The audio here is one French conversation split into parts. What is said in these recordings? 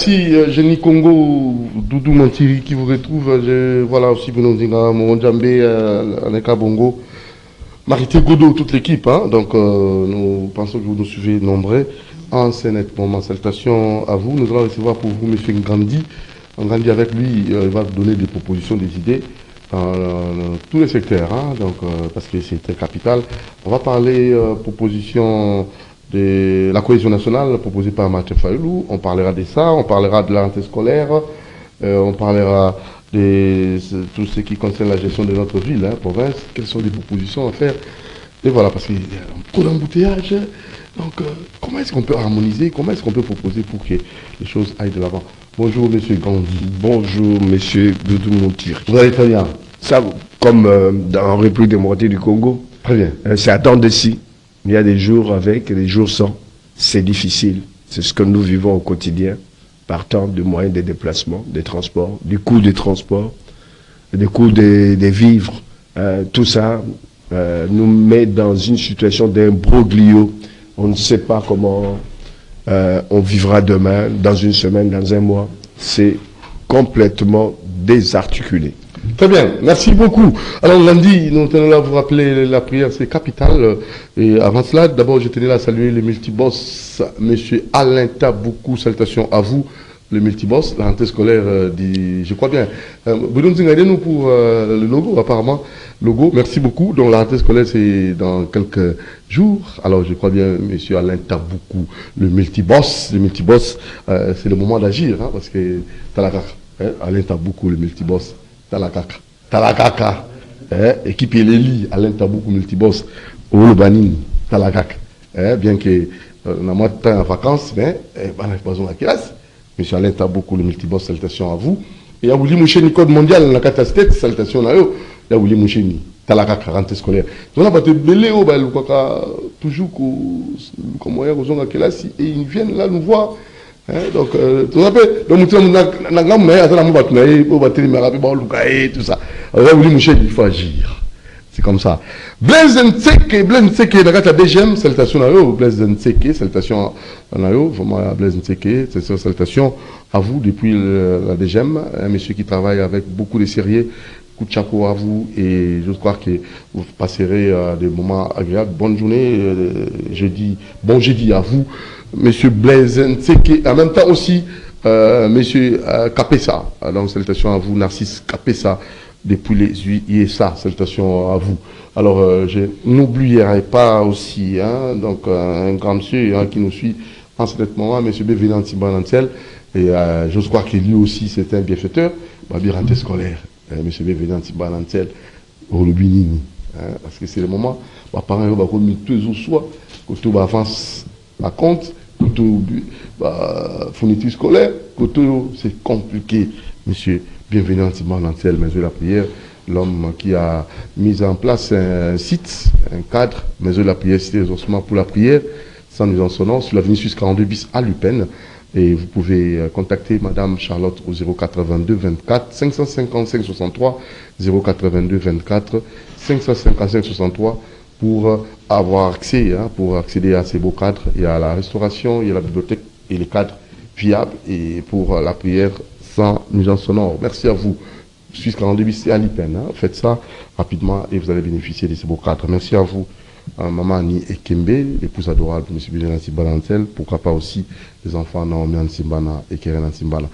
Si Jenny Congo, Doudou Mantiri qui vous retrouve, voilà aussi Bounondinga, Morondjambé, Aneka Bongo, Marité Godot, toute l'équipe. Hein, donc nous pensons que vous nous suivez nombreux. En scène, moment, salutations à vous. Nous allons recevoir pour vous M. Ngandi. Ngandi avec lui, il va donner des propositions, des idées dans tous les secteurs. Hein, donc, parce que c'est très capital. On va parler propositions de la cohésion nationale proposée par Martin Fayoulou. On parlera de ça, on parlera de la rentrée scolaire, on parlera de tout ce qui concerne la gestion de notre ville, hein, province, quelles sont les propositions à faire. Et voilà, parce qu'il y a trop d'embouteillages. Donc, comment est-ce qu'on peut harmoniser, comment est-ce qu'on peut proposer pour que les choses aillent de l'avant? Bonjour, monsieur Gandhi. Bonjour, monsieur Doudou Montiri. Vous allez très bien? Ça, comme dans la République démocratique du Congo, très bien. C'est à temps de si. Il y a des jours avec et des jours sans. C'est difficile. C'est ce que nous vivons au quotidien, partant de moyens de déplacement, des transports, du coût des transports, du coût des vivres. Tout ça nous met dans une situation d'imbroglio. On ne sait pas comment on vivra demain, dans une semaine, dans un mois. C'est complètement désarticulé. Très bien, merci beaucoup. Alors lundi, nous tenons là à vous rappeler la prière, c'est capital. Et avant cela, d'abord, je tenais là à saluer le multiboss, monsieur Alain Taboukou. Salutations à vous, le multiboss. La rentrée scolaire dit, je crois bien. Vous nous pour le logo, apparemment. Logo, merci beaucoup. Donc la rentrée scolaire, c'est dans quelques jours. Alors je crois bien, monsieur Alain Taboukou, le multiboss. Le multiboss, c'est le moment d'agir, hein, parce que t'as la carte. Hein, Alain Taboukou, le multiboss. Talakaka, équipe Eleli, Alain Taboukou multiboss, Olobanin, Talakaka. Bien que on a moins de temps en vacances, mais on n'a pas besoin de la classe. Monsieur Alain Taboukou le multiboss, salutations à vous. Et à Willy Moucheni, code mondial, dans la catastrophe, salutations à eux. Et à Willy Moucheni, Talakaka, rentrée scolaire. Donc on a pas de belé, toujours comme moyen aux gens à classe, et ils viennent là nous voir. Donc, tout ça, tout ça. Il faut agir. C'est comme ça. Blaise Nseke, la deuxième, salutations à eux. Blaise Nseke, salutations à eux. Vraiment, Blaise Nseke, salutations à vous depuis la deuxième. Un monsieur qui travaille avec beaucoup de sérieux. Coup de chapeau à vous et je crois que vous passerez des moments agréables. Bonne journée, bon jeudi à vous, monsieur Blaise Nseke. En même temps aussi, monsieur Kapessa. Donc, salutations à vous, Narcisse Kapessa, depuis les ISA. Salutations à vous. Alors, je n'oublierai pas aussi, hein, donc, un grand monsieur hein, qui nous suit en ce moment, monsieur Bévénanti Banantiel. Et je crois que lui aussi, c'est un bienfaiteur. Babi rentrée scolaire. Monsieur Bévénanti Banantiel, au Lubinini. Parce que c'est le moment, par exemple, on va mettre tous au soir, quand on avance à compte, quand on fourniture scolaire, quand c'est compliqué. Monsieur Bévénanti Banantiel, monsieur la prière, l'homme qui a mis en place un site, un cadre, monsieur la prière, cité des ossements pour la prière, sans nous en sonnant, sur l'avenue Suisse 42 bis à Lupin. Et vous pouvez contacter Madame Charlotte au 082 24 555 63 082 24 555 63 pour avoir accès, hein, pour accéder à ces beaux cadres. Il y a la restauration, il y a la bibliothèque et les cadres viables et pour la prière sans nuisance sonore. Merci à vous. Suisse 42 bis à Lipen. Hein. Faites ça rapidement et vous allez bénéficier de ces beaux cadres. Merci à vous. Maman Annie Ekembe, l'épouse adorable de M. Bénélanti Balantel, pourquoi pas aussi les enfants Naomi Ansimbana et Keren Ansimbana.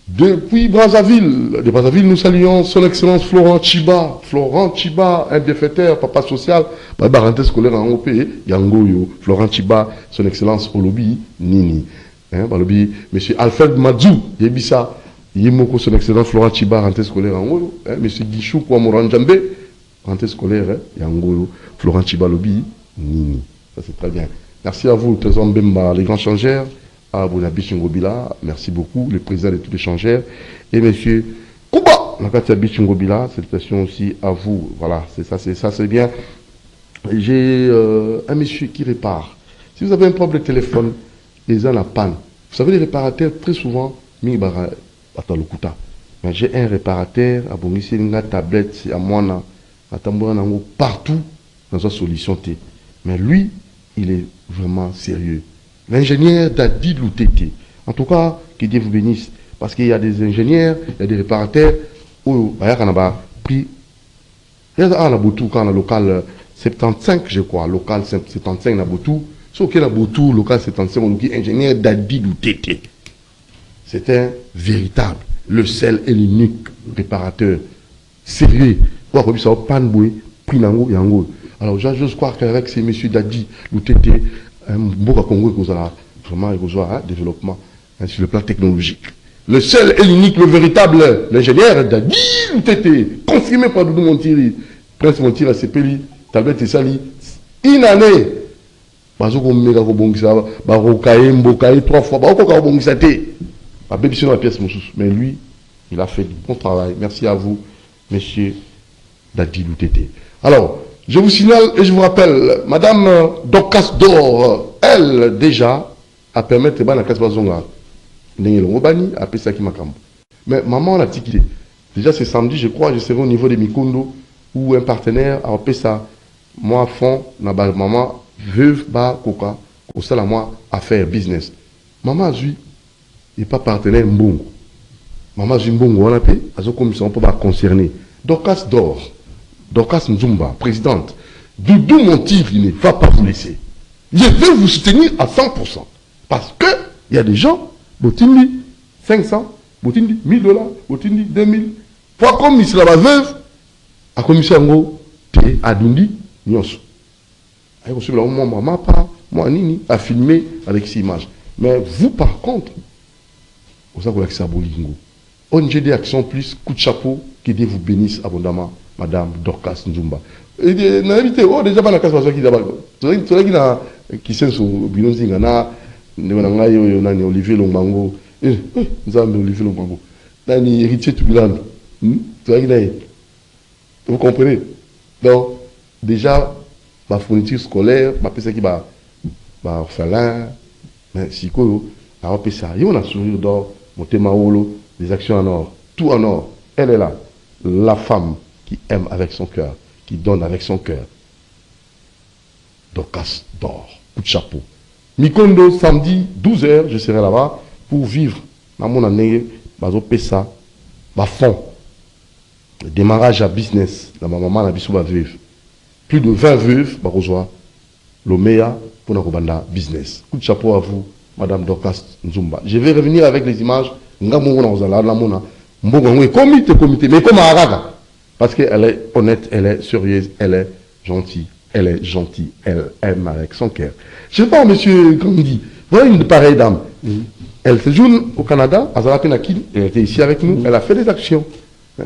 Depuis Brazzaville, de Brazzaville, nous saluons son excellence Florent Chiba. Florent Chiba, un bienfaiteur, papa social, papa rentrée scolaire en OP, Yangoyo. Florent Chiba, son excellence Olobi, Nini. Hein, Olobi, M. Alfred Madzou, Yebissa, Yemoko, son excellence Florent Chiba, rentrée scolaire en OP. Hein, M. Guichou, Kouamoranjambe, rentrée scolaire, hein, Yangoyo. Florent Chibalobi, Nini. Ça c'est très bien. Merci à vous, Trésor Mbemba, les grands changeurs, à Bonabi Chingobila, merci beaucoup, le président de tous les changeurs, et monsieur Kouba, Nakatia Chingobila, salutations aussi à vous. Voilà, c'est ça, c'est bien. J'ai un monsieur qui répare. Si vous avez un problème de téléphone, les gens la panne. Vous savez, les réparateurs, très souvent, mais j'ai un réparateur, à Bongissi, une tablette, à moi, partout. Dans sa solution T. Mais lui, il est vraiment sérieux. L'ingénieur Dadi Loutete. En tout cas, que Dieu vous bénisse. Parce qu'il y a des ingénieurs, il y a des réparateurs, où il y a pris. Il y a un Boutou, quand on a local 75, je crois, local 75 na Boutou. Sauf qu'il y a Boutou, local 75, on dit ingénieur Dadi Loutété. C'est un véritable, le seul et l'unique réparateur sérieux. Alors j'ose croire qu'avec ces messieurs Dadi Loutété, un beau Congo, vraiment un développement sur le plan technologique. Le seul et l'unique, le véritable, l'ingénieur Dadi Loutété, confirmé par Doudou Montiri, Prince Montiri à Sepeli, Talbet et Sali, une année. Bazo ko mega ko bongisa ba ko kaye mbokaye 3 fois ba ko ka bongisa té ba bébition la pièce moussous, mais lui il a fait du bon travail. Merci à vous monsieur Dadi Loutété. Alors je vous signale et je vous rappelle madame Dorcas Dor, elle déjà a permis de ba na kasbazonga ndenge longo bani a pesa ki makambo, mais maman on a tiqué déjà c'est samedi je crois, je serai au niveau de Mikondo où un partenaire a pesa moi fond na ba maman veuve ba koka au sala moi affaire business maman azui et pas partenaire mbongo maman azui mbongo on a payé azo commission pour pas concerner Dorcas Dor, Dorcas Nzumba présidente Doudou Montiri ne va pas vous laisser, je vais vous soutenir à 100% parce que il y a des gens botindi 500 botindi $1000 botindi 2000 fois comme il la veuve a commission ngo te adundi nyonso. Moi, Nini, a filmé avec ces images. Mais vous, par contre, vous avez accès à Bolingo. ONG Action Plus, coup de chapeau, que Dieu vous bénisse abondamment, Madame Dorcas Nzumba. Et l'invité, oh, déjà, pas la casse, qui s'est sur Binonzi, Olivier Lombango. Nous avons Olivier Lombango. Nani héritier Toubilan. Vous comprenez? Donc, déjà, ma fourniture scolaire, ma pesa qui va orphelin, mais si quoi, a pesa, il y a un sourire d'or, mon thème des actions en or, tout en or. Elle est là, la femme qui aime avec son cœur, qui donne avec son cœur. Dorcas d'or, coup de chapeau. Mikondo, samedi, 12h, je serai là-bas pour vivre dans mon année, bazo pesa, ma fond, démarrage à business, dans ma maman, la bisou veuve. Plus de 20 veuves, l'OMEA pour notre business. Coup de chapeau à vous, Madame Dorcas Nzumba. Je vais revenir avec les images. Comité, mais comme Araga. Parce qu'elle est honnête, elle est sérieuse, elle est gentille, elle aime avec son cœur. Je sais pas, monsieur Gandhi, voilà une pareille dame. Elle séjourne au Canada, à Zarapenakin, elle était ici avec nous, elle a fait des actions.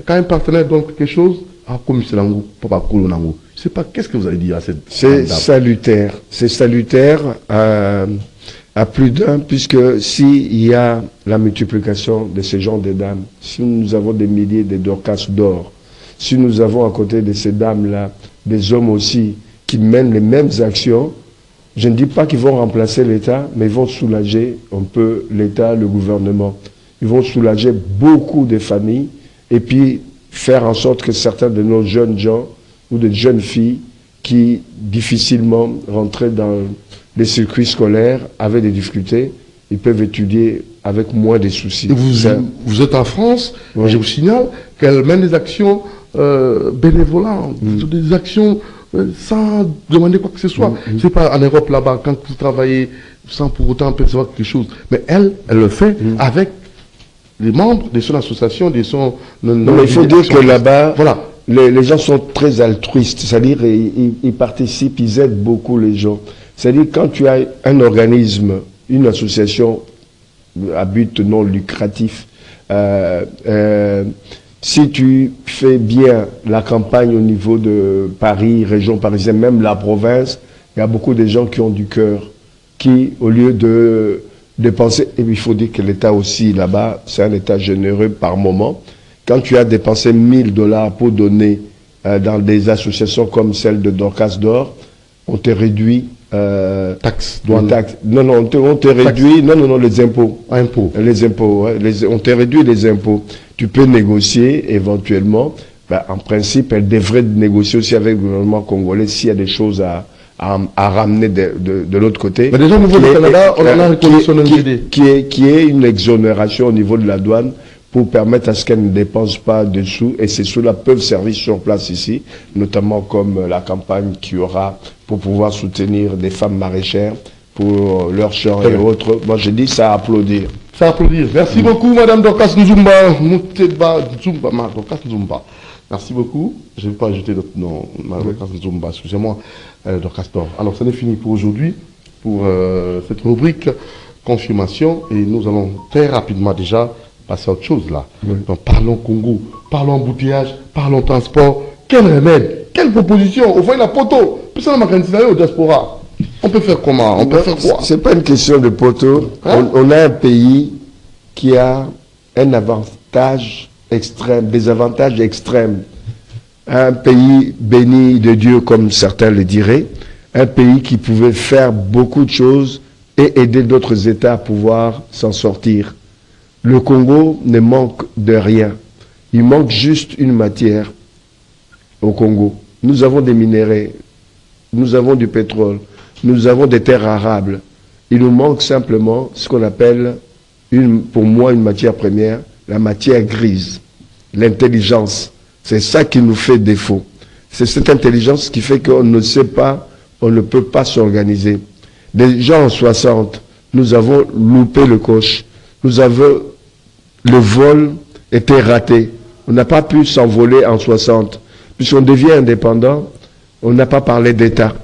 Quand un partenaire donne quelque chose, comme c'est l'ango, papa Kolonango. Je ne sais pas, qu'est-ce que vous avez dit à cette C'est salutaire. C'est salutaire à plus d'un, puisque s'il y a la multiplication de ces genres de dames, si nous avons des milliers de Dorcas d'or, si nous avons à côté de ces dames-là des hommes aussi qui mènent les mêmes actions, je ne dis pas qu'ils vont remplacer l'État, mais ils vont soulager un peu l'État, le gouvernement. Ils vont soulager beaucoup de familles et puis faire en sorte que certains de nos jeunes gens ou de jeunes filles qui difficilement rentraient dans les circuits scolaires avaient des difficultés, ils peuvent étudier avec moins de soucis. Vous êtes en France, oui. Je vous signale qu'elle mène des actions bénévoles, des actions sans demander quoi que ce soit. C'est pas en Europe là-bas, quand vous travaillez sans pour autant percevoir quelque chose. Mais elle le fait avec les membres de son association, de son... Non, mais il faut dire que là-bas, voilà. Les gens sont très altruistes, c'est-à-dire ils participent, ils aident beaucoup les gens. C'est-à-dire quand tu as un organisme, une association à but non lucratif, si tu fais bien la campagne au niveau de Paris, région parisienne, même la province, il y a beaucoup de gens qui ont du cœur, qui au lieu de dépenser, et il faut dire que l'État aussi là-bas, c'est un État généreux par moment. Quand tu as dépensé $1000 pour donner dans des associations comme celle de Dorcas d'or, on te réduit taxes, non, on te réduit, non, les impôts. Les impôts, ouais, on te réduit les impôts. Tu peux négocier éventuellement. En principe, elle devrait négocier aussi avec le gouvernement congolais s'il y a des choses à à ramener de l'autre côté. Mais déjà au niveau du Canada, on en a reconditionné qui est une exonération au niveau de la douane pour permettre à ce qu'elles ne dépensent pas de sous, et ces sous-là peuvent servir sur place ici, notamment comme la campagne qu'il y aura pour pouvoir soutenir des femmes maraîchères pour leurs champs et autres. Moi, je dis ça à applaudir. Ça à applaudir. Merci beaucoup, Madame Dorcas Nzumba. Dorcas Nzumba. Merci beaucoup. Je ne vais pas ajouter d'autres noms. Madame Dorcas Nzumba, excusez-moi, Dorcas Dor. Alors, ça n'est fini pour aujourd'hui, pour cette rubrique confirmation, et nous allons très rapidement déjà passer à autre chose là. Donc, parlons Congo, parlons embouteillage, parlons transport. Quel remède, quelle proposition? Au fond, il y a poteau. Puis ça, au diaspora. On peut faire comment? On peut faire quoi? C'est pas une question de poteau. On a un pays qui a un avantage extrême, des avantages extrêmes. Un pays béni de Dieu, comme certains le diraient. Un pays qui pouvait faire beaucoup de choses et aider d'autres États à pouvoir s'en sortir. Le Congo ne manque de rien. Il manque juste une matière au Congo. Nous avons des minéraux, nous avons du pétrole, nous avons des terres arables. Il nous manque simplement ce qu'on appelle, pour moi, une matière première, la matière grise, l'intelligence. C'est ça qui nous fait défaut. C'est cette intelligence qui fait qu'on ne sait pas, on ne peut pas s'organiser. Déjà en 60, nous avons loupé le coche. Nous avons, le vol était raté. On n'a pas pu s'envoler en 60. Puisqu'on devient indépendant, on n'a pas parlé d'État.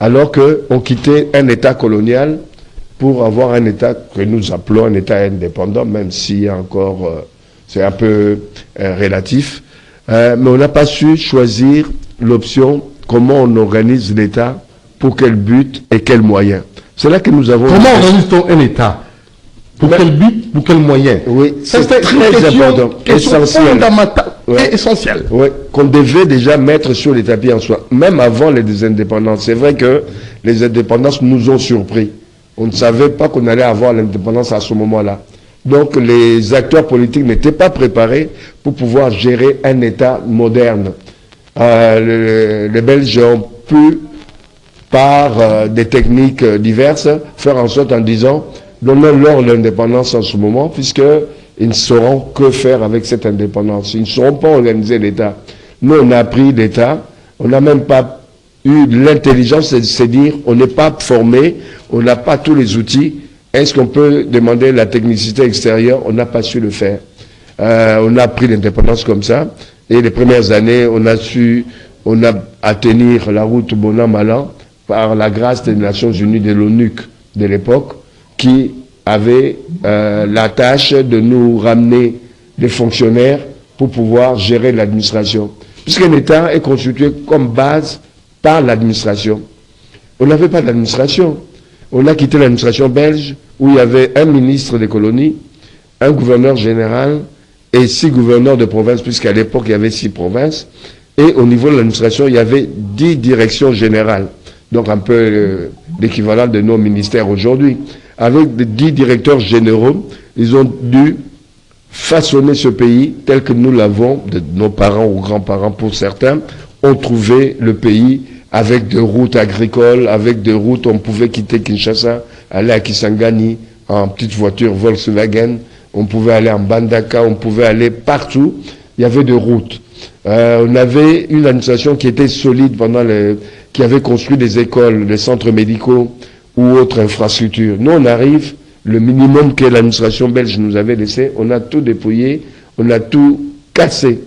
Alors qu'on quittait un État colonial pour avoir un État que nous appelons un État indépendant, même si encore c'est un peu relatif. Mais on n'a pas su choisir l'option comment on organise l'État, pour quel but et quels moyens. C'est là que nous avons... Comment organise-t-on un État? Pour quel but, pour quel moyen? Oui, c'est très important, essentiel. Oui, qu'on devait déjà mettre sur les tapis en soi, même avant les indépendances. C'est vrai que les indépendances nous ont surpris. On ne savait pas qu'on allait avoir l'indépendance à ce moment-là. Donc les acteurs politiques n'étaient pas préparés pour pouvoir gérer un État moderne. Les Belges ont pu, par des techniques diverses, faire en sorte en disant, donnons-leur l'indépendance en ce moment, puisqu'ils ne sauront que faire avec cette indépendance. Ils ne sauront pas organiser l'État. Nous, on a pris l'État, on n'a même pas eu l'intelligence de se dire, on n'est pas formé, on n'a pas tous les outils. Est-ce qu'on peut demander la technicité extérieure? On n'a pas su le faire. On a pris l'indépendance comme ça. Et les premières années, on a à tenir la route bon an, mal an, par la grâce des Nations Unies, de l'ONU de l'époque, qui avait la tâche de nous ramener des fonctionnaires pour pouvoir gérer l'administration. Puisqu'un État est constitué comme base par l'administration. On n'avait pas d'administration. On a quitté l'administration belge où il y avait un ministre des colonies, un gouverneur général et 6 gouverneurs de province, puisqu'à l'époque il y avait 6 provinces. Et au niveau de l'administration, il y avait 10 directions générales. Donc un peu l'équivalent de nos ministères aujourd'hui. Avec des 10 directeurs généraux, ils ont dû façonner ce pays tel que nous l'avons, de nos parents ou grands-parents pour certains, ont trouvé le pays avec des routes agricoles, avec des routes, on pouvait quitter Kinshasa, aller à Kisangani en petite voiture Volkswagen, on pouvait aller en Bandaka, on pouvait aller partout, il y avait des routes. On avait une administration qui était solide qui avait construit des écoles, des centres médicaux ou autres infrastructures. Nous, on arrive, le minimum que l'administration belge nous avait laissé, on a tout dépouillé, on a tout cassé.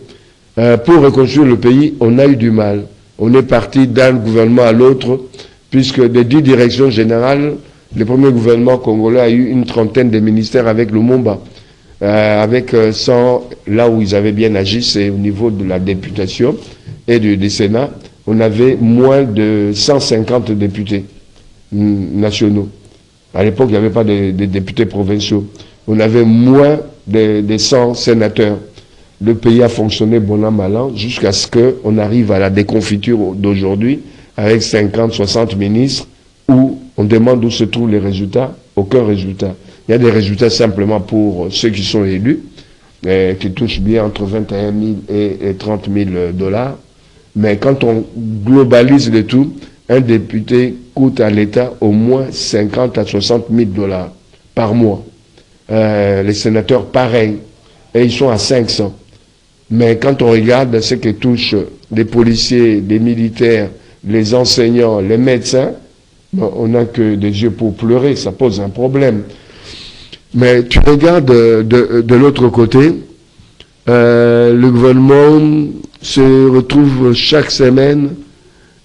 Pour reconstruire le pays, on a eu du mal. On est parti d'un gouvernement à l'autre, puisque des 10 directions générales, le premier gouvernement congolais a eu une trentaine de ministères avec Lumumba. Avec 100, là où ils avaient bien agi, c'est au niveau de la députation et du Sénat, on avait moins de 150 députés nationaux. À l'époque, il n'y avait pas de députés provinciaux. On avait moins de 100 sénateurs. Le pays a fonctionné bon an, mal an, jusqu'à ce qu'on arrive à la déconfiture d'aujourd'hui, avec 50, 60 ministres, où on demande où se trouvent les résultats. Aucun résultat. Il y a des résultats simplement pour ceux qui sont élus, qui touchent bien entre 21 000 et 30 000 $. Mais quand on globalise le tout, un député coûte à l'État au moins 50 à 60 000 dollars par mois. Les sénateurs, pareil, et ils sont à 500. Mais quand on regarde ce que touchent les policiers, les militaires, les enseignants, les médecins, on n'a que des yeux pour pleurer, ça pose un problème. Mais tu regardes de l'autre côté, le gouvernement se retrouve chaque semaine,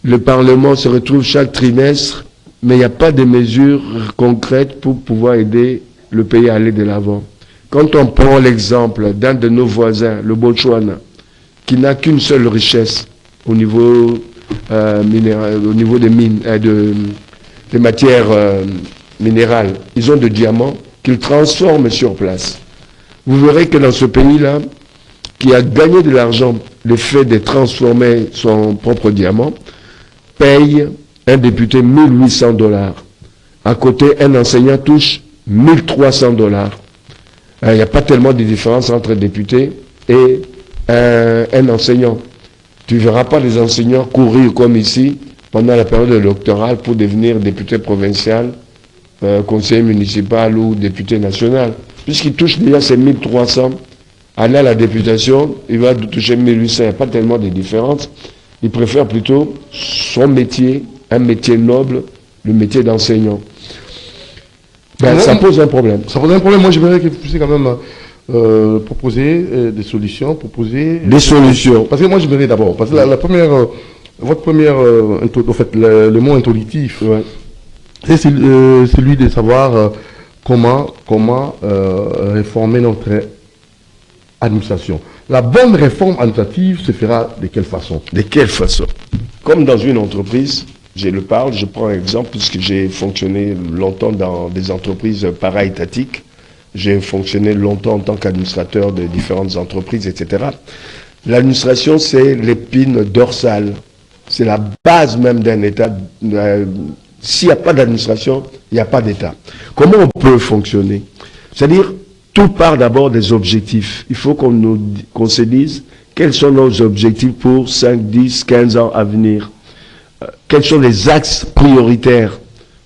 le Parlement se retrouve chaque trimestre, mais il n'y a pas de mesures concrètes pour pouvoir aider le pays à aller de l'avant. Quand on prend l'exemple d'un de nos voisins, le Botswana, qui n'a qu'une seule richesse au niveau minéral, au niveau des mines, des matières minérales, ils ont des diamants qu'ils transforment sur place. Vous verrez que dans ce pays-là, qui a gagné de l'argent le fait de transformer son propre diamant, paye un député 1800 dollars. À côté, un enseignant touche 1300 dollars. Il n'y a pas tellement de différence entre un député et un enseignant. Tu ne verras pas les enseignants courir comme ici pendant la période électorale pour devenir député provincial, conseiller municipal ou député national. Puisqu'il touche déjà ses 1300, aller à la députation, il va toucher 1800. Il n'y a pas tellement de différence. Il préfère plutôt son métier, un métier noble, le métier d'enseignant. Ben, ça pose un problème. Ça pose un problème. Moi, j'aimerais que vous puissiez quand même proposer des solutions, des solutions. Parce que moi, j'aimerais d'abord, parce que la première, votre première, en fait, le mot introductif, ouais, c'est celui de savoir comment réformer notre administration. La bonne réforme administrative se fera de quelle façon? De quelle façon? Comme dans une entreprise, je prends un exemple puisque j'ai fonctionné longtemps dans des entreprises para-étatiques. J'ai fonctionné longtemps en tant qu'administrateur de différentes entreprises, etc. L'administration, c'est l'épine dorsale. C'est la base même d'un État. S'il n'y a pas d'administration, il n'y a pas d'État. Comment on peut fonctionner? C'est-à-dire, tout part d'abord des objectifs. Il faut qu'on se dise quels sont nos objectifs pour 5, 10, 15 ans à venir. Quels sont les axes prioritaires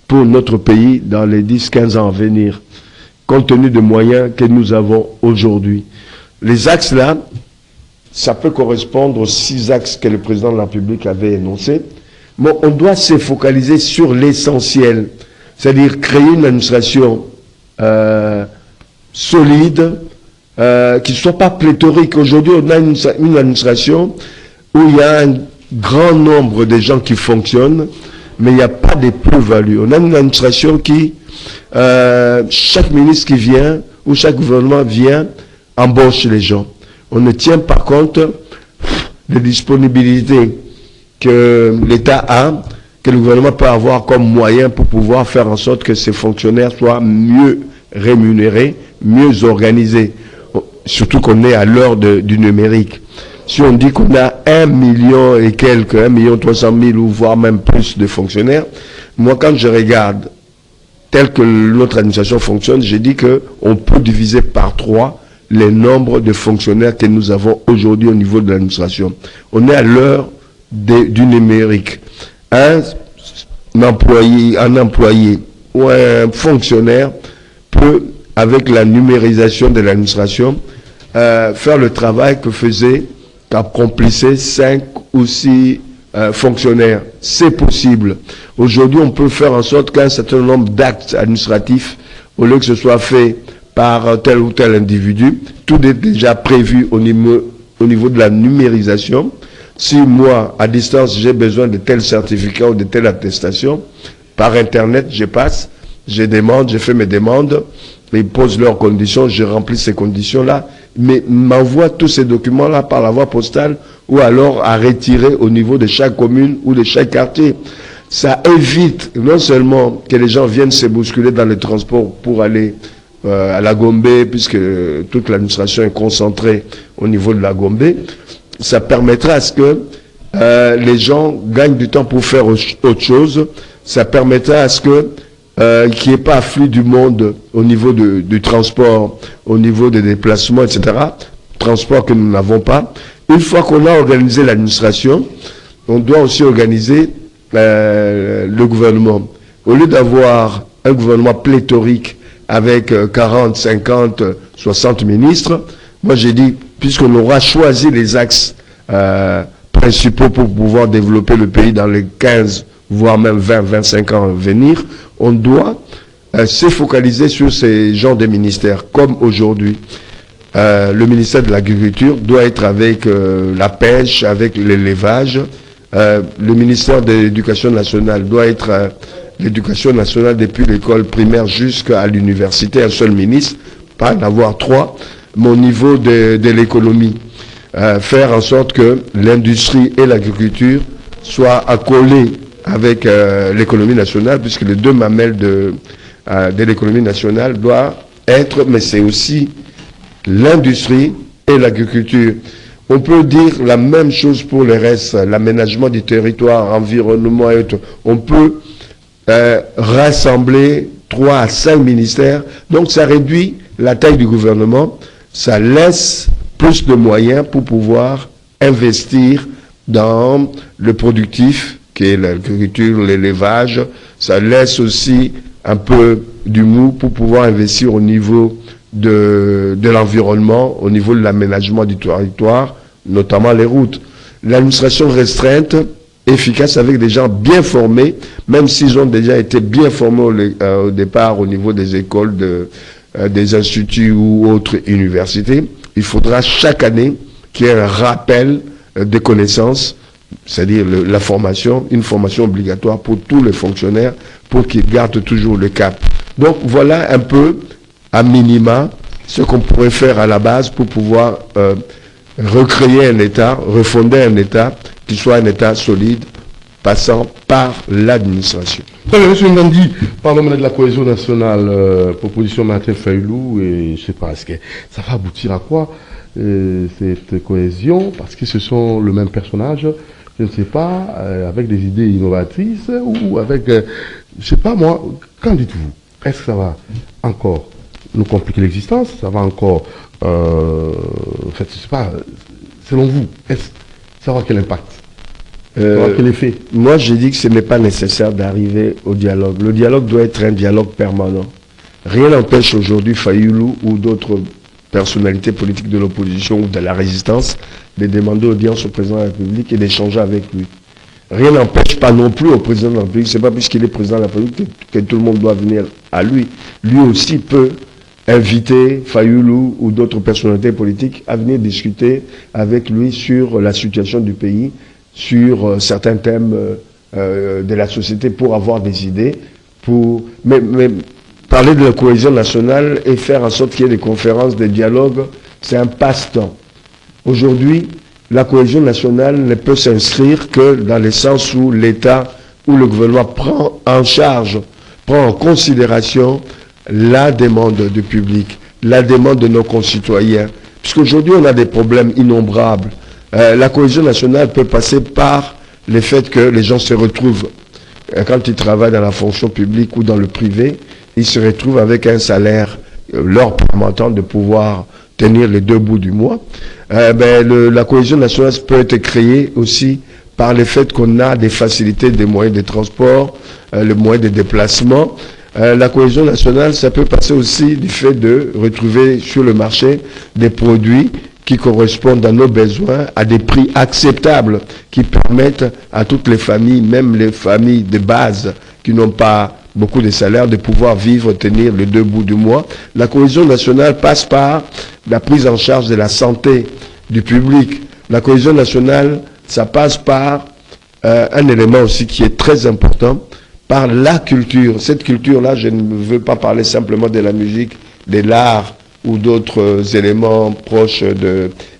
pour notre pays dans les 10, 15 ans à venir, compte tenu des moyens que nous avons aujourd'hui. Les axes-là, ça peut correspondre aux 6 axes que le président de la République avait énoncés. Mais on doit se focaliser sur l'essentiel, c'est-à-dire créer une administration solide, qui ne soit pas pléthorique. Aujourd'hui, on a une administration où il y a un grand nombre de gens qui fonctionnent, mais il n'y a pas de plus-value. On a une administration qui, chaque ministre qui vient, ou chaque gouvernement vient, embauche les gens. On ne tient par compte les disponibilités que l'État a, que le gouvernement peut avoir comme moyen pour pouvoir faire en sorte que ces fonctionnaires soient mieux rémunérés, mieux organisés. Surtout qu'on est à l'heure du numérique. Si on dit qu'on a 1 million et quelques, 1,3 million ou voire même plus de fonctionnaires, moi quand je regarde tel que notre administration fonctionne, j'ai dit qu'on peut diviser par 3 les nombres de fonctionnaires que nous avons aujourd'hui au niveau de l'administration. On est à l'heure du numérique. Un employé ou un fonctionnaire peut, avec la numérisation de l'administration, faire le travail qu'accomplissaient 5 ou 6 fonctionnaires. C'est possible. Aujourd'hui, on peut faire en sorte qu'un certain nombre d'actes administratifs, au lieu que ce soit fait par tel ou tel individu, tout est déjà prévu au niveau de la numérisation. Si moi, à distance, j'ai besoin de tel certificat ou de telle attestation, par Internet, je passe, je demande, je fais mes demandes, ils posent leurs conditions, je remplis ces conditions-là, mais m'envoie tous ces documents-là par la voie postale ou alors à retirer au niveau de chaque commune ou de chaque quartier. Ça évite non seulement que les gens viennent se bousculer dans les transports pour aller à la Gombe, puisque toute l'administration est concentrée au niveau de la Gombe, ça permettra à ce que les gens gagnent du temps pour faire autre chose. Ça permettra à ce que qu'il n'y ait pas afflux du monde au niveau du transport, au niveau des déplacements, etc. Transport que nous n'avons pas. Une fois qu'on a organisé l'administration, on doit aussi organiser le gouvernement. Au lieu d'avoir un gouvernement pléthorique avec 40, 50, 60 ministres, moi j'ai dit, puisqu'on aura choisi les axes principaux pour pouvoir développer le pays dans les 15, voire même 20, 25 ans à venir, on doit se focaliser sur ces genres de ministères, comme aujourd'hui. Le ministère de l'Agriculture doit être avec la pêche, avec l'élevage. Le ministère de l'Éducation nationale doit être l'éducation nationale depuis l'école primaire jusqu'à l'université, un seul ministre, pas en avoir trois. Mais au niveau de l'économie, faire en sorte que l'industrie et l'agriculture soient accolées avec l'économie nationale, puisque les deux mamelles de l'économie nationale doivent être, mais c'est aussi l'industrie et l'agriculture. On peut dire la même chose pour le reste, l'aménagement du territoire, environnement et autres. On peut rassembler 3 à 5 ministères, donc ça réduit la taille du gouvernement, ça laisse plus de moyens pour pouvoir investir dans le productif, qui est l'agriculture, l'élevage, ça laisse aussi un peu du mou pour pouvoir investir au niveau de l'environnement, au niveau de l'aménagement du territoire, notamment les routes. L'administration restreinte, efficace avec des gens bien formés, même s'ils ont déjà été bien formés au départ au niveau des écoles, des instituts ou autres universités, il faudra chaque année qu'il y ait un rappel des connaissances, c'est-à-dire la formation, une formation obligatoire pour tous les fonctionnaires pour qu'ils gardent toujours le cap. Donc voilà un peu, à minima, ce qu'on pourrait faire à la base pour pouvoir recréer un État, refonder un État qui soit un État solide, passant par l'administration. Très bien, M. Ngandi, parlons maintenant de la cohésion nationale, proposition Martin Fayulu, et je ne sais pas, est-ce que ça va aboutir à quoi cette cohésion, parce que ce sont le même personnage, je ne sais pas, avec des idées innovatrices, ou avec, je ne sais pas moi, qu'en dites-vous? Est-ce que ça va encore nous compliquer l'existence? Ça va encore, en fait, je ne sais pas, selon vous, est-ce ça aura quel impact? Quel effet? Moi, je dis que ce n'est pas nécessaire d'arriver au dialogue. Le dialogue doit être un dialogue permanent. Rien n'empêche aujourd'hui Fayulu ou d'autres personnalités politiques de l'opposition ou de la résistance de demander audience au président de la République et d'échanger avec lui. Rien n'empêche pas non plus au président de la République, c'est pas puisqu'il est président de la République que tout le monde doit venir à lui. Lui aussi peut inviter Fayulu ou d'autres personnalités politiques à venir discuter avec lui sur la situation du pays, sur certains thèmes de la société pour avoir des idées, mais parler de la cohésion nationale et faire en sorte qu'il y ait des conférences, des dialogues, c'est un passe-temps. Aujourd'hui, la cohésion nationale ne peut s'inscrire que dans le sens où l'État, où le gouvernement prend en charge, prend en considération la demande du public, la demande de nos concitoyens. Puisqu'aujourd'hui, on a des problèmes innombrables. La cohésion nationale peut passer par le fait que les gens se retrouvent, quand ils travaillent dans la fonction publique ou dans le privé, ils se retrouvent avec un salaire leur permettant de pouvoir tenir les deux bouts du mois. La cohésion nationale peut être créée aussi par le fait qu'on a des facilités des moyens de transport, les moyens de déplacement. La cohésion nationale, ça peut passer aussi du fait de retrouver sur le marché des produits qui correspondent à nos besoins, à des prix acceptables, qui permettent à toutes les familles, même les familles de base qui n'ont pas beaucoup de salaires, de pouvoir vivre, tenir les deux bouts du mois. La cohésion nationale passe par la prise en charge de la santé du public. La cohésion nationale, ça passe par un élément aussi qui est très important, par la culture. Cette culture-là, je ne veux pas parler simplement de la musique, de l'art ou d'autres éléments proches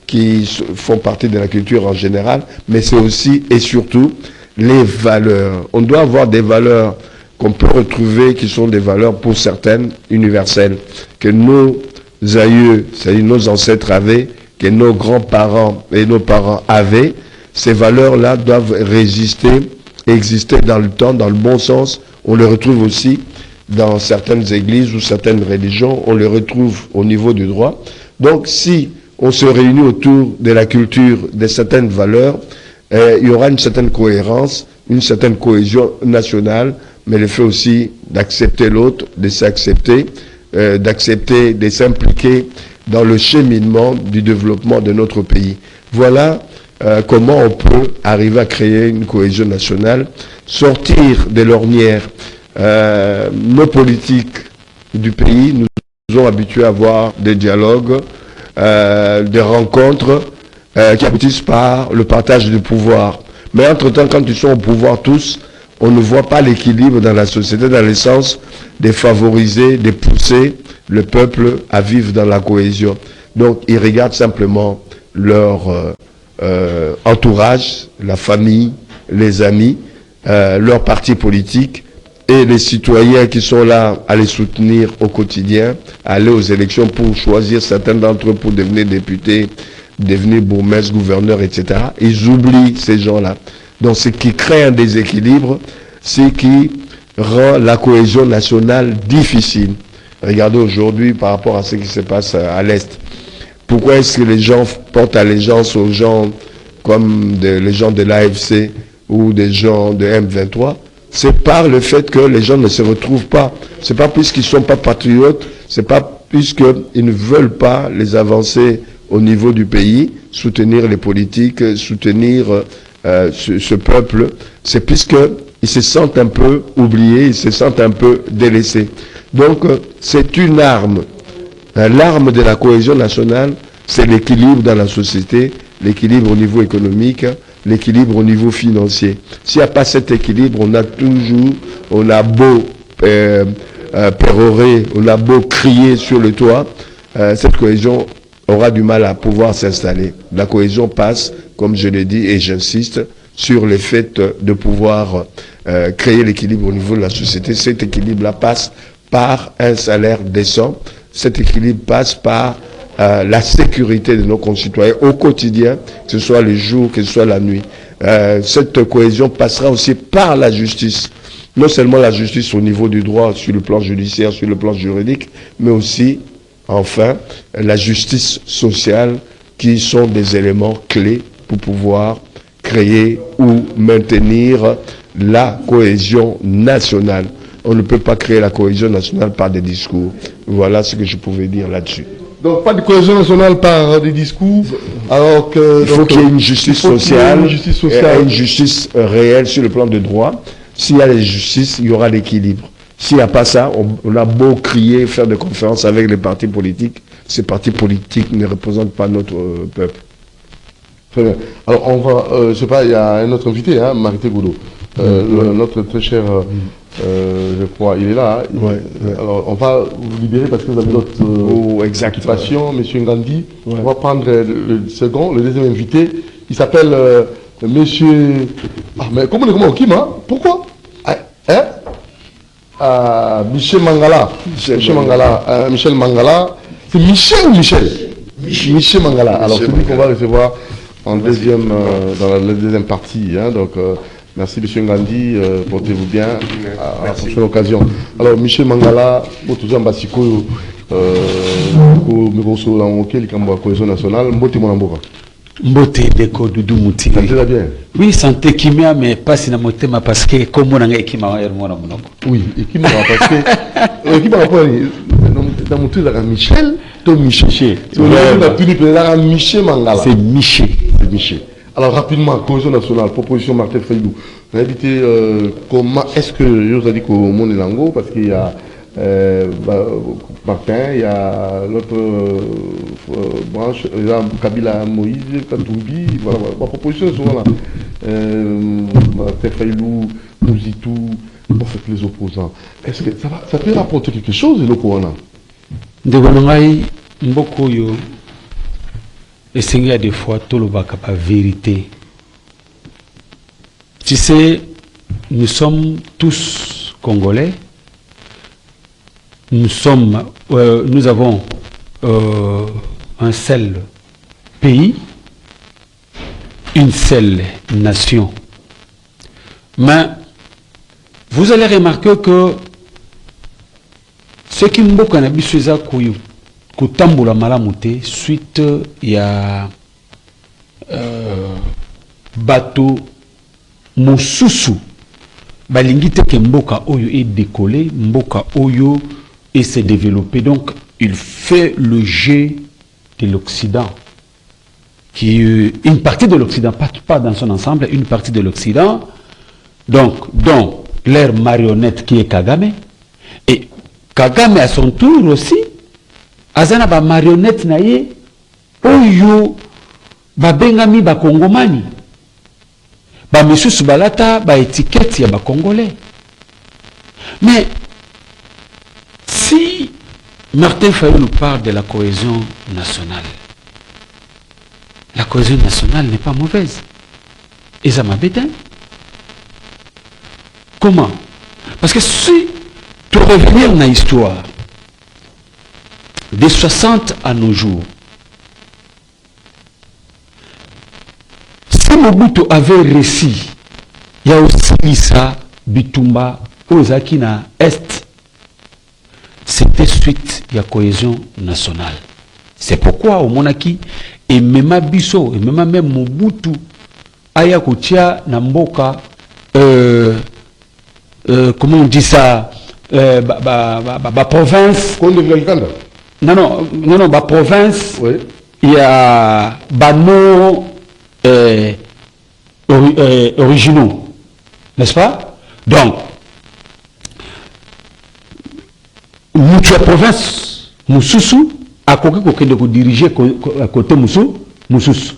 qui font partie de la culture en général, mais c'est aussi et surtout les valeurs. On doit avoir des valeurs qu'on peut retrouver qui sont des valeurs pour certaines universelles, que nos aïeux, c'est-à-dire nos ancêtres avaient, que nos grands-parents et nos parents avaient. Ces valeurs-là doivent exister dans le temps, dans le bon sens. On les retrouve aussi dans certaines églises ou certaines religions, on les retrouve au niveau du droit. Donc si on se réunit autour de la culture, de certaines valeurs, il y aura une certaine cohérence une certaine cohésion nationale, mais le fait aussi d'accepter l'autre, de s'accepter, d'accepter, de s'impliquer dans le cheminement du développement de notre pays. Voilà comment on peut arriver à créer une cohésion nationale, sortir des lornières. Nos politiques du pays nous ont habitués à avoir des dialogues, des rencontres qui aboutissent par le partage du pouvoir. Mais entre-temps, quand ils sont au pouvoir tous, on ne voit pas l'équilibre dans la société, dans le sens de favoriser, de pousser le peuple à vivre dans la cohésion. Donc, ils regardent simplement leur entourage, la famille, les amis, leur parti politique et les citoyens qui sont là à les soutenir au quotidien, aller aux élections pour choisir certains d'entre eux pour devenir députés, devenir bourgmestre, gouverneur, etc. Ils oublient ces gens-là. Donc, ce qui crée un déséquilibre, ce qui rend la cohésion nationale difficile. Regardez aujourd'hui par rapport à ce qui se passe à l'Est. Pourquoi est-ce que les gens portent allégeance aux gens comme les gens de l'AFC ou des gens de M23? C'est par le fait que les gens ne se retrouvent pas. C'est pas puisqu'ils ne sont pas patriotes, c'est pas puisqu'ils ne veulent pas les avancées au niveau du pays, soutenir les politiques, soutenir ce peuple. C'est puisqu'ils se sentent un peu oubliés, ils se sentent un peu délaissés. Donc, c'est une arme. L'arme de la cohésion nationale, c'est l'équilibre dans la société, l'équilibre au niveau économique, l'équilibre au niveau financier. S'il n'y a pas cet équilibre, on a beau pérorer, on a beau crier sur le toit, cette cohésion aura du mal à pouvoir s'installer. La cohésion passe, comme je l'ai dit et j'insiste, sur le fait de pouvoir créer l'équilibre au niveau de la société. Cet équilibre-là passe par un salaire décent. Cet équilibre passe par la sécurité de nos concitoyens au quotidien, que ce soit le jour, que ce soit la nuit. Cette cohésion passera aussi par la justice. Non seulement la justice au niveau du droit, sur le plan judiciaire, sur le plan juridique, mais aussi, enfin, la justice sociale, qui sont des éléments clés pour pouvoir créer ou maintenir la cohésion nationale. On ne peut pas créer la cohésion nationale par des discours. Voilà ce que je pouvais dire là-dessus. Donc pas de cohésion nationale par des discours, alors que... Il faut qu'il y ait une justice sociale, une justice réelle sur le plan de droit. S'il y a la justice, il y aura l'équilibre. S'il n'y a pas ça, on a beau crier, faire des conférences avec les partis politiques, ces partis politiques ne représentent pas notre peuple. Très bien. Alors on va, je sais pas, il y a un autre invité, hein, Marité Goudot, notre très cher... je crois, il est là. Alors, on va vous libérer parce que vous avez d'autres occupations, Monsieur Ngandi. On va prendre le deuxième invité. Il s'appelle Monsieur... Ah, mais comment qui, moi? Pourquoi? Michel Mangala. Michel Mangala. C'est Michel ou Michel? Michel Mangala. Alors, c'est lui qu'on va recevoir en deuxième, dans la deuxième partie. Hein, donc... merci M. Ngandi, portez-vous bien à la prochaine occasion. Alors Michel Mangala, pour tout ça, Mbasiko, Miroso, Langoke, la cohésion nationale, Mbote Monamboka. Mbote Deko Doudou Mouti. Santé va bien? Oui, santé Kimia, mais pas si na motema parce que comme on a Ekima Hermona Monoko. Oui, Ekima parce que Ekima dans mon tour, Michel, to Michel. Michel Mangala. C'est Michel. C'est Michel. Alors rapidement, cohésion nationale, proposition Martin Fayoulou. On a invité comment est-ce que je vous ai dit qu'au monde est lango parce qu'il y a Martin, il y a l'autre branche, il y a Kabila Moïse, Katumbi, voilà, ma proposition est souvent là. Martin Fayoulou, Mouzitou, en fait les opposants. Est-ce que ça peut rapporter quelque chose le Corona? De Gonangai, Mbokoyo. Et c'est des fois tout le bac à vérité. Tu sais, nous sommes tous Congolais. Nous avons un seul pays, une seule nation. Mais vous allez remarquer que ce qui me fait Kutamboula Malamute, suite il y a bateau mosusu balingi te ke mboka oyo est décollé, mboka oyo et s'est développé. Donc il fait le jeu de l'Occident, qui est une partie de l'Occident, pas dans son ensemble, une partie de l'Occident, donc dont leur marionnette qui est Kagame, et Kagame à son tour aussi, azana ba marionnette naye, oyo ba bengami ba Kongomani, ba misusu balata ba étiquette ya ba Congolais. Mais si Martin Fayulu nous parle de la cohésion nationale, la cohésion nationale n'est pas mauvaise. Et ça m'embête. Comment? Parce que si tu reviens dans l'histoire, des 60 à nos jours, si Mobutu avait réussi, il y a aussi Issa Bitumba, Ozaki na Est, c'était suite à la cohésion nationale. C'est pourquoi au Monaki, et même Bisso, et même Mobutu, aya kotia na mboka, comment on dit ça, province. Non, province. Oui. Il y a Bano originaux, n'est-ce pas? Donc, Moutua province, Moussousou, a koke de diriger à côté Moussousou.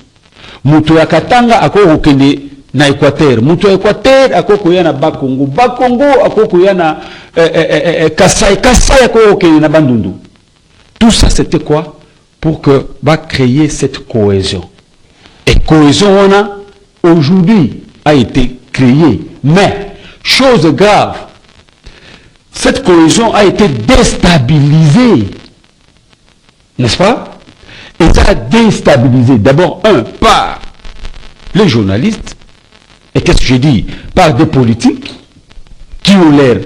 Moutua Katanga a koke na Équateur. Moutua Équateur a koke na Bakongo. Bakongo a koke na Kassai. Kassai a koke na Bandundu. Tout ça c'était quoi? Pour que va créer cette cohésion. Et cohésion on a aujourd'hui a été créée. Mais chose grave, cette cohésion a été déstabilisée. N'est-ce pas? Et ça a déstabilisé d'abord, par les journalistes, et qu'est-ce que je dis? Par des politiques qui ont leur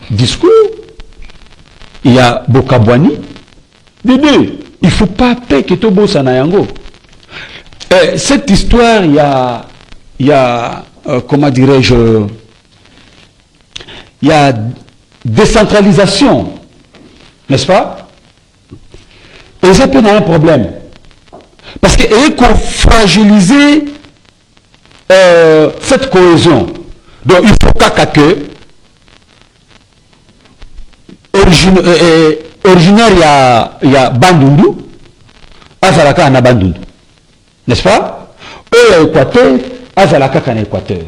discours. Il y a Bokabwani. De deux, il ne faut pas payer que Tobo Sanayango. Cette histoire, il y a comment dirais-je, il y a décentralisation, n'est-ce pas? Et ça peut avoir un problème. Parce qu'il faut fragiliser cette cohésion. Donc il faut que originaire il y a Bandundu, Azalaka na Bandundu. N'est-ce pas? Eux, Équateur, Azalaka en Équateur.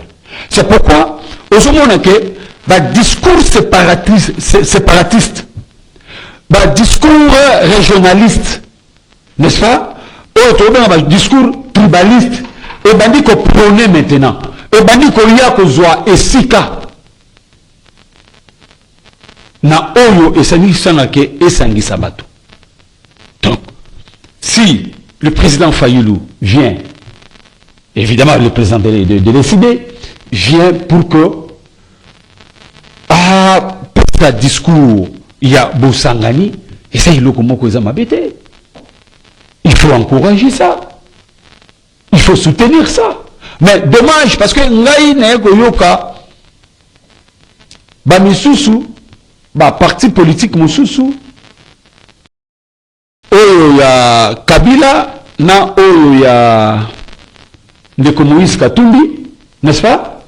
C'est pourquoi, aujourd'hui, on a que le discours séparatiste, le discours régionaliste, n'est-ce pas? Le discours tribaliste, et bandi qu'on prône maintenant, et bandi qu'on y a qu'on soit esika. Na oyo esangi sanake esangi sabato. Donc, si le président Fayulu vient, évidemment le président de décider, vient pour que pour ce discours il y a Bosangani, et ça il il faut encourager ça, il faut soutenir ça. Mais dommage parce que ngai na yoka ba misusu ba parti politique mususu oyo ya Kabila na oyo ya Ndeko Moïse Katumbi, n'est-ce pas?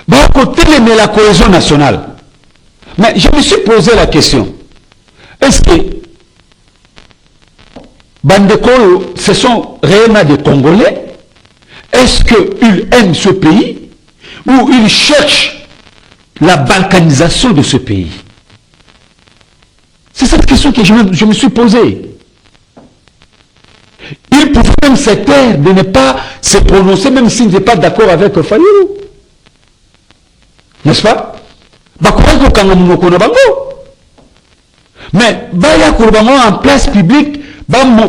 Bah côté la cohésion nationale. Mais je me suis posé la question, est-ce que Bandeko, ce sont réellement des Congolais? Est-ce qu'ils aiment ce pays ou ils cherchent la balkanisation de ce pays? C'est cette question que je me suis posée. Ils pouvaient même se taire de ne pas se prononcer, même s'ils n'étaient pas d'accord avec Fayulu. N'est-ce pas? Mais en place publique, en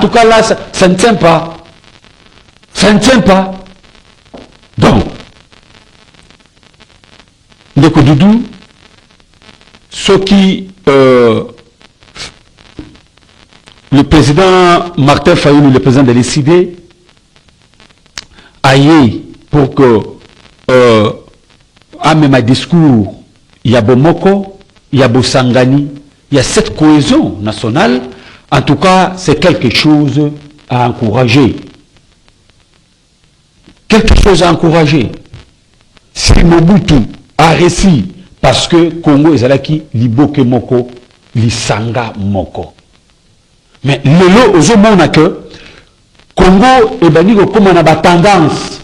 tout cas là, ça ne tient pas. Ça ne tient pas. Donc, Ndeko Doudou, ce qui le président Martin Fayoulou, le président de l'ECD, aille pour que à même discours, il y a Bomoko, il y a Bosangani, il y a cette cohésion nationale. En tout cas, c'est quelque chose à encourager. Quelque chose à encourager. Si Mobutu a réussi, parce que Congo est qui Liboke Moko, Lisanga Moko. Mais le lot aux hommes que Congo est banni comme on a la tendance.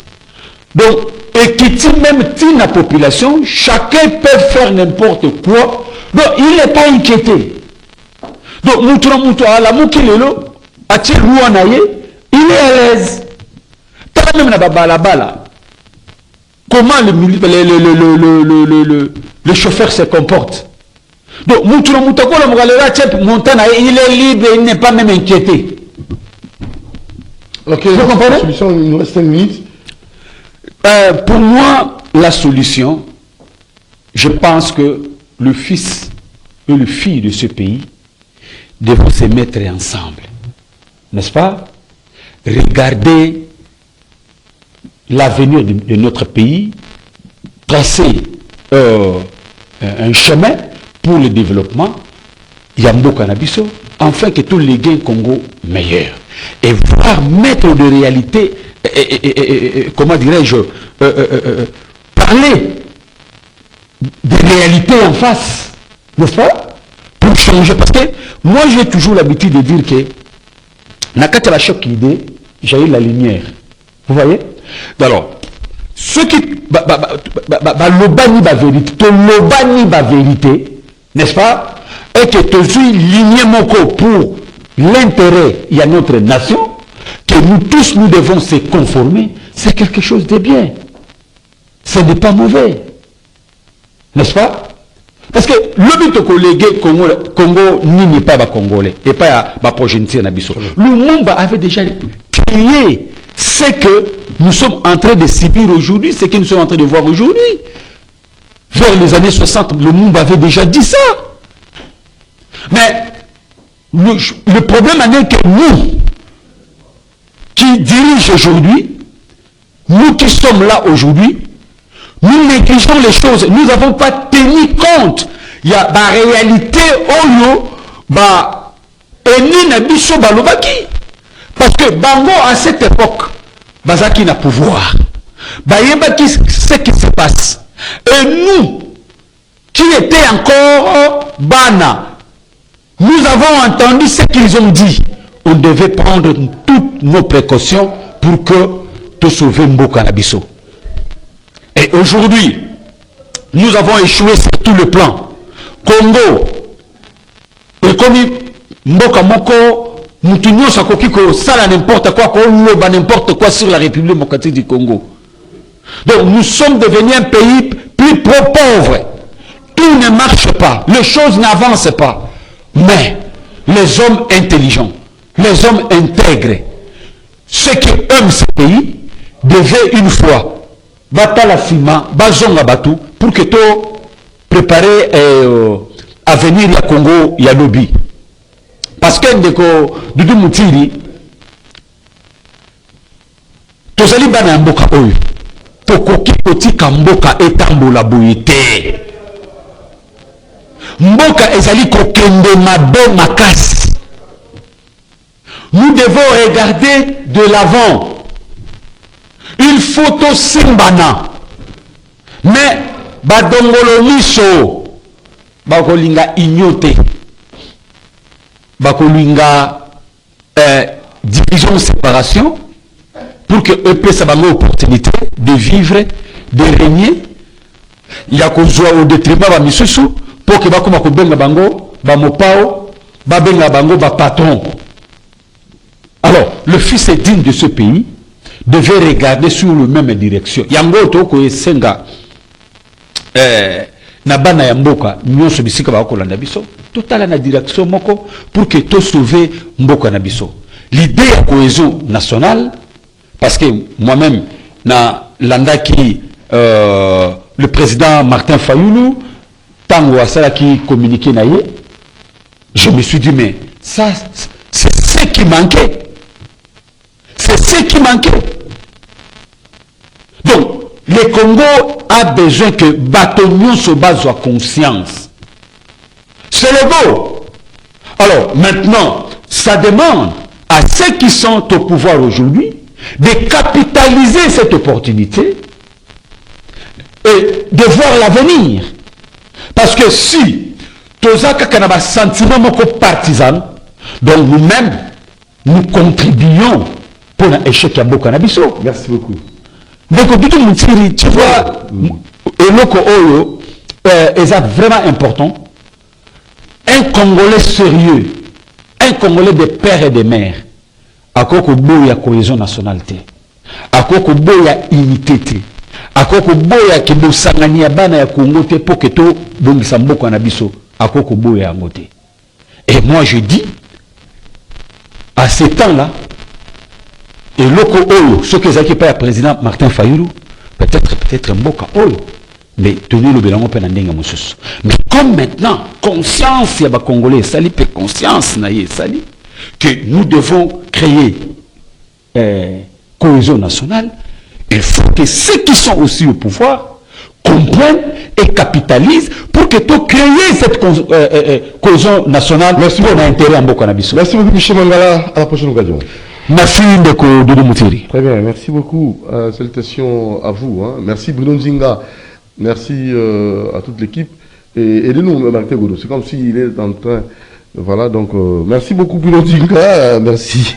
Donc, et qui dit même la population, chacun peut faire n'importe quoi. Donc, il n'est pas inquiété. Donc, Moutou à la Moukilelo, à Tirouanaye, il est à l'aise. Pas même la bala. Comment le chauffeur se comporte. Donc, Moutou il est libre, il n'est pas même inquiété. Ok, vous comprenez? Solution, il nous reste 5 minutes. Pour moi, la solution, je pense que le fils et le fille de ce pays devront se mettre ensemble. N'est-ce pas? Regarder l'avenir de notre pays, tracer un chemin pour le développement, Yambo Canabiso, afin que tous les gains Congo meilleurs. Et voir mettre de réalité, comment dirais-je, parler de réalité en face, n'est-ce pas? Pour changer. Parce que moi, j'ai toujours l'habitude de dire que, Nakata la choc idée, j'ai la lumière. Vous voyez? Alors, ce qui, l'obani ba vérité, n'est-ce pas? Et que tu suis ligné moko pour l'intérêt de notre nation, que nous tous nous devons se conformer, c'est quelque chose de bien. Ce n'est pas mauvais. N'est-ce pas? Parce que le but collègue Congo n'est pas congolais et pas la progéniture Nabiso. Le monde avait déjà créé ce que nous sommes en train de subir aujourd'hui, ce que nous sommes en train de voir aujourd'hui. Vers les années 60, le monde avait déjà dit ça. Mais le problème est que nous, qui dirigeons aujourd'hui, nous qui sommes là aujourd'hui, nous négligeons les choses. Nous n'avons pas tenu compte. Il y a la réalité, parce que Bango, à cette époque, Bazaki n'a pouvoir. Ce qui se passe. Et nous, qui étaient encore Bana, nous avons entendu ce qu'ils ont dit. On devait prendre toutes nos précautions pour que te sauver Mboka Nabiso. Et aujourd'hui, nous avons échoué sur tout le plan. Congo, et comme Mboka Moko, nous tenions sa coquille que ça n'importe quoi, qu'on loba n'importe quoi sur la République démocratique du Congo. Donc nous sommes devenus un pays plus pauvre. Tout ne marche pas, les choses n'avancent pas. Mais les hommes intelligents, les hommes intègres, ceux qui aiment ce pays, devaient une fois battre la ciment, bazonga batu, pour que tu préparer à venir à Congo, il y a lobby. Parce que Dudu Moutiri, tozali bana mboka oyo, tokoki kotika mboka etambola boyete. Mboka ezali kokende mabe makasi. Nous devons regarder de l'avant. Une photo simbana. Mais badongolo miso bakolinga ignote. Bakolinga division séparation pour que eux puissent avoir l'opportunité de vivre, de régner. Il y a qu'on soit au détriment de misusu pour que bakoma ko benga bango ba mopao ba benga bango ba patron. Alors, le fils est digne de ce pays devait regarder sur la même direction. Yango toko esenga na bana ya mboka nyonso bisika ba kolanda biso totala na direction moko pour que to sauver mboka na biso. L'idée de cohésion nationale, parce que moi-même na landaki le président Martin Fayoulou tango asala qui communiquait naie, je me suis dit mais ça c'est ce qui manquait. C'est ce qui manquait. Donc, le Congo a besoin que Batonion se base sur conscience. C'est le go. Alors, maintenant, ça demande à ceux qui sont au pouvoir aujourd'hui de capitaliser cette opportunité et de voir l'avenir. Parce que si Tozaka Kanaba sentiment partisan, donc nous-mêmes, nous contribuons pour l'échec à Bokanabiso. Merci beaucoup. Donc, tu vois, et Loko est vraiment important. Un Congolais sérieux, un Congolais de pères et de mères, à quoi il y a cohésion nationale, à quoi il y a unité, à quoi il y a Kibosangani à Bana ya Congo pour que tout Bongisambo Kanabiso, à quoi il y a Angote. Et moi je dis, à ce temps-là, et Loko Oyo, ce que j'ai pas le président Martin Fayulu, peut-être Mboka Oyo, mais tenez le bilan open ending à Moussous. Mais comme maintenant, conscience, il y a des Congolais, sali, conscience, sali, que nous devons créer cohésion nationale, il faut que ceux qui sont aussi au pouvoir comprennent et capitalisent pour que tu crées cette cohésion nationale. Merci pour l'intérêt en Mboka Nabiso. Merci beaucoup, Michel Mangala. À la prochaine occasion. Merci de Dodo Moutiri. Très bien, merci beaucoup. Salutations à vous. Hein. Merci Bruno Nzinga. Merci à toute l'équipe. Et aidez-nous, Martin Godot. C'est comme s'il est en train. Voilà, donc merci beaucoup Bruno Nzinga. Merci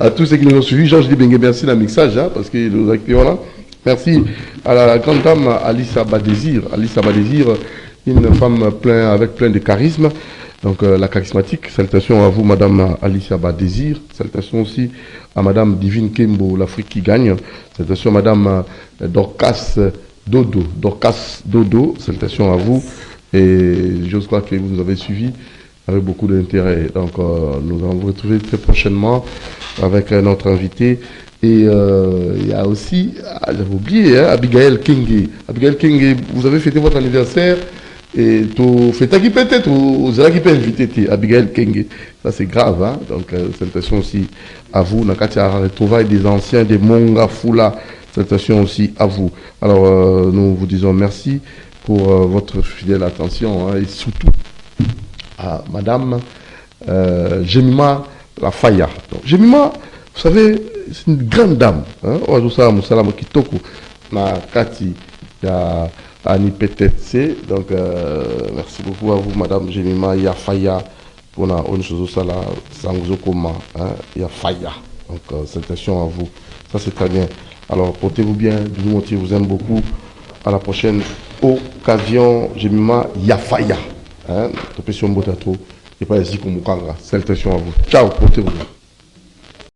à tous ceux qui nous ont suivis. Georges Dibengue, merci la mixage, hein, parce que nous accueillons là. Merci à la grande dame Alice Abadésir. Alice Abadésir, une femme avec plein de charisme. Donc la charismatique, salutations à vous Madame Alicia Badésir, salutations aussi à Madame Divine Kembo, l'Afrique qui gagne, salutations à Madame Dorcas Dodo, salutations à vous, et j'ose croire que vous nous avez suivis avec beaucoup d'intérêt. Donc nous allons vous retrouver très prochainement avec notre invité. Et il y a aussi, j'avais oublié, hein, Abigail Kenge. Abigail Kenge, vous avez fêté votre anniversaire. Et tu fais qui peut-être, ou Zara qui peut inviter Abigail Kenge. Ça c'est grave, hein. Donc salutations aussi à vous. Nakatia retrouvailles des anciens, des Monga Fula. Salutations aussi à vous. Alors nous vous disons merci pour votre fidèle attention, hein, et surtout à Madame Jemima Lafaya. Donc Jemima, vous savez, c'est une grande dame. Hein. Nakati, il y a Annie PTC, donc merci beaucoup à vous, Madame Jemima Yafaya, pour la onde chose ça là, Sangzokoma, Yafaya. Donc salutations à vous, ça c'est très bien. Alors portez-vous bien, Doudou vous aime beaucoup. À la prochaine occasion, Jemima Yafaya. Topé sur Mbotato, et pas ici comme Mukanga. Salutations à vous. Ciao, portez-vous bien.